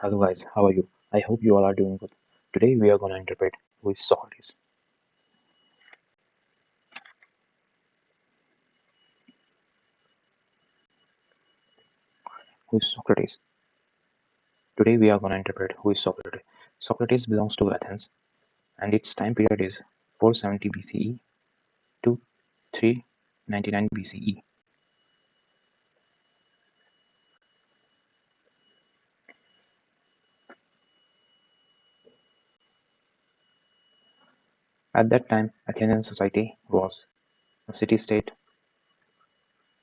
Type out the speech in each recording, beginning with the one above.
Hello guys, how are you? I hope you all are doing good. Today we are going to interpret who is Socrates. Who is Socrates? Today we are going to interpret who is Socrates. Socrates belongs to Athens and its time period is 470 BCE to 399 BCE. At that time, Athenian society was a city-state,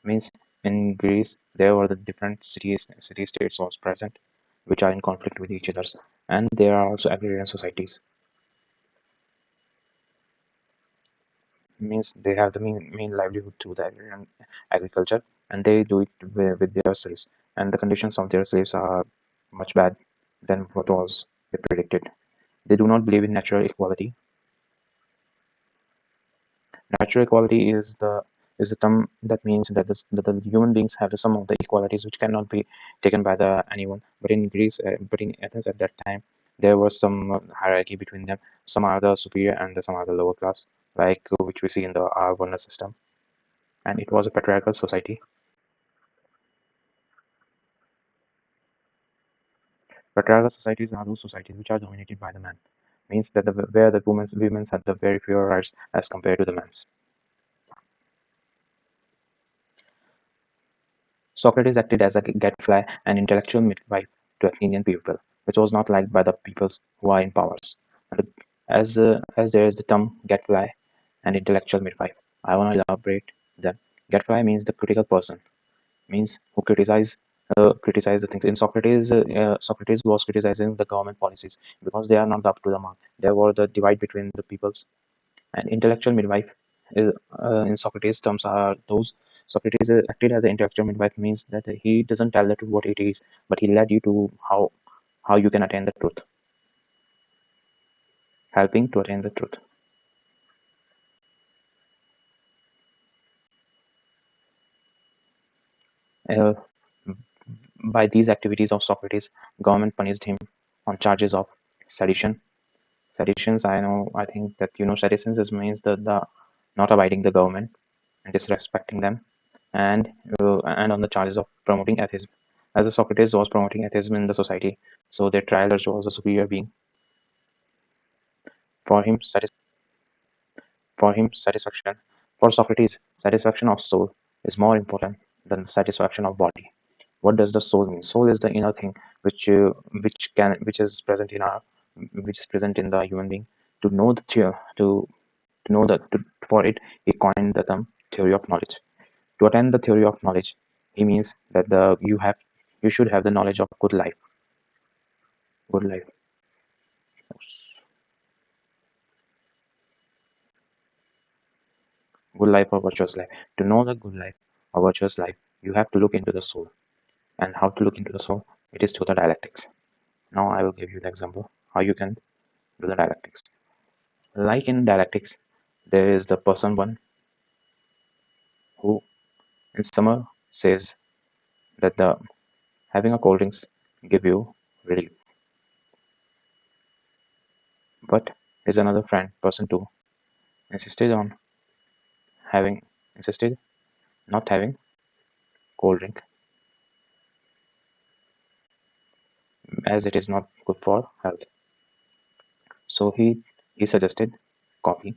means in Greece there were the different city-states was present which are in conflict with each other, and there are also agrarian societies. Means they have the main livelihood through the agriculture, and they do it with their slaves, and the conditions of their slaves are much bad than what was they predicted. They do not believe in natural equality. Natural equality is the term that means that, that the human beings have some of the equalities which cannot be taken by the anyone. But in Greece, but in Athens at that time, there was some hierarchy between them. Some are the superior and some are the lower class, like which we see in the Varna system, and it was a patriarchal society. Patriarchal societies are those societies which are dominated by the man, means that where the women's had the very few rights as compared to the men's. Socrates acted as a gadfly and intellectual midwife to Athenian people, which was not liked by the peoples who are in powers. And as there is the term gadfly and intellectual midwife, I want to elaborate them. Gadfly means the critical person, means who criticize the things. In Socrates, Socrates was criticizing the government policies because they are not up to the mark. There was the divide between the peoples. And intellectual midwife is, in Socrates terms are those. Socrates acted as an intellectual midwife, means that he doesn't tell the truth what it is, but he led you to how you can attain the truth, helping to attain the truth. Uh, by these activities of Socrates, government punished him on charges of sedition. Seditions, I think that you know seditions is means the not abiding the government and disrespecting them, and on the charges of promoting atheism. As Socrates was promoting atheism in the society, so their trial judge was a superior being. For him, satisfaction. For Socrates, satisfaction of soul is more important than the satisfaction of body. What does the soul mean? Soul is the inner thing which is present in our which is present in the human being. To know the theory, to know that for it, he coined the term theory of knowledge. To attain the theory of knowledge, he means that you should have the knowledge of good life, good life or virtuous life. To know the good life or virtuous life, you have to look into the soul. And how to look into the soul? It is through the dialectics. Now I will give you the example how you can do the dialectics. Like in dialectics, there is the person one who, in summer, says that the having a cold drinks give you relief. But is another friend, person two, insisted on having insisted not having cold drink as it is not good for health. So he suggested coffee,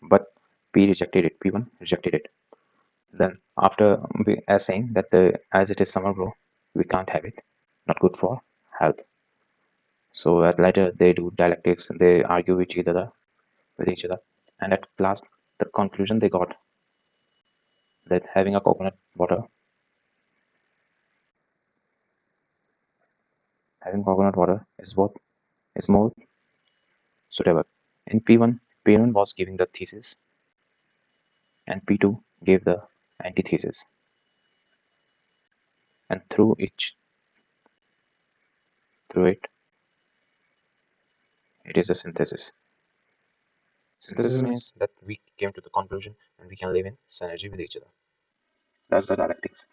but P rejected it. P1 rejected it. Then after as saying that as it is summer bro, we can't have it, not good for health. So at later they do dialectics, they argue with each other, and at last the conclusion they got that having coconut water is more suitable. In P1, P1 was giving the thesis, and P2 gave the antithesis, and through it, it is a synthesis. Synthesis means that we came to the conclusion and we can live in synergy with each other. That's the dialectics.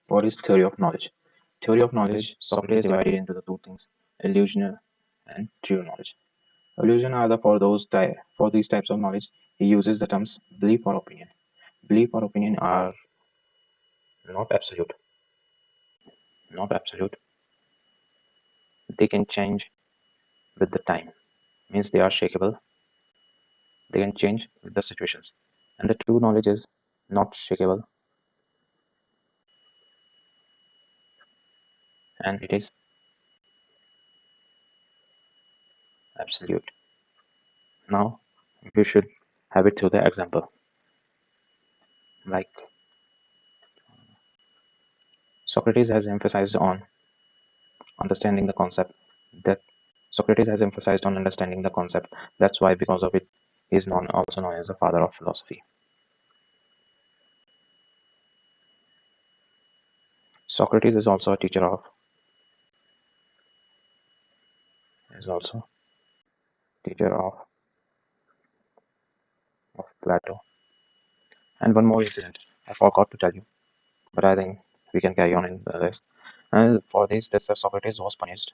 What is theory of knowledge? Theory of knowledge, Socrates divided into the two things, illusional and true knowledge. Illusion are the for these types of knowledge, he uses the terms belief or opinion. Belief or opinion are not absolute, not absolute. They can change with the time. Means they are shakeable. They can change with the situations. And the true knowledge is not shakeable and it is absolute. Now we should have it through the example. Like Socrates has emphasized on understanding the concept that Socrates has emphasized on understanding the concept. That's why, because of it, he is also known as the father of philosophy. Socrates is also teacher of Plato. And one more incident I forgot to tell you, but I think we can carry on in the list. And for this, Socrates was punished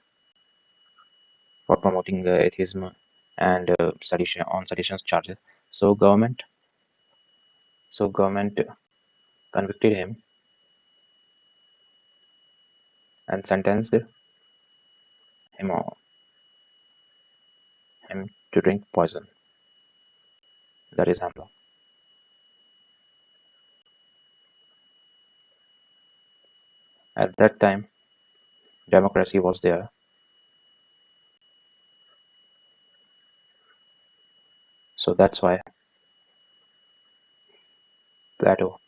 for promoting atheism and sedition charges. So government convicted him and sentenced him him to drink poison. That is hemlock. At that time, democracy was there, so that's why Plato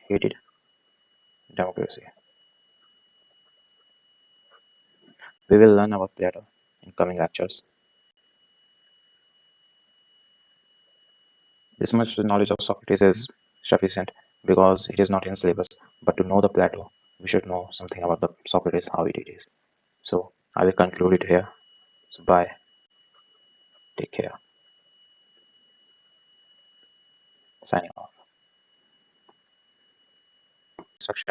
hated democracy. We will learn about Plato in coming lectures. This much knowledge of Socrates is sufficient because it is not in syllabus. But to know the Plato, we should know something about the Socrates, how it is. So I will conclude it here. So bye. Take care. Signing off. Section.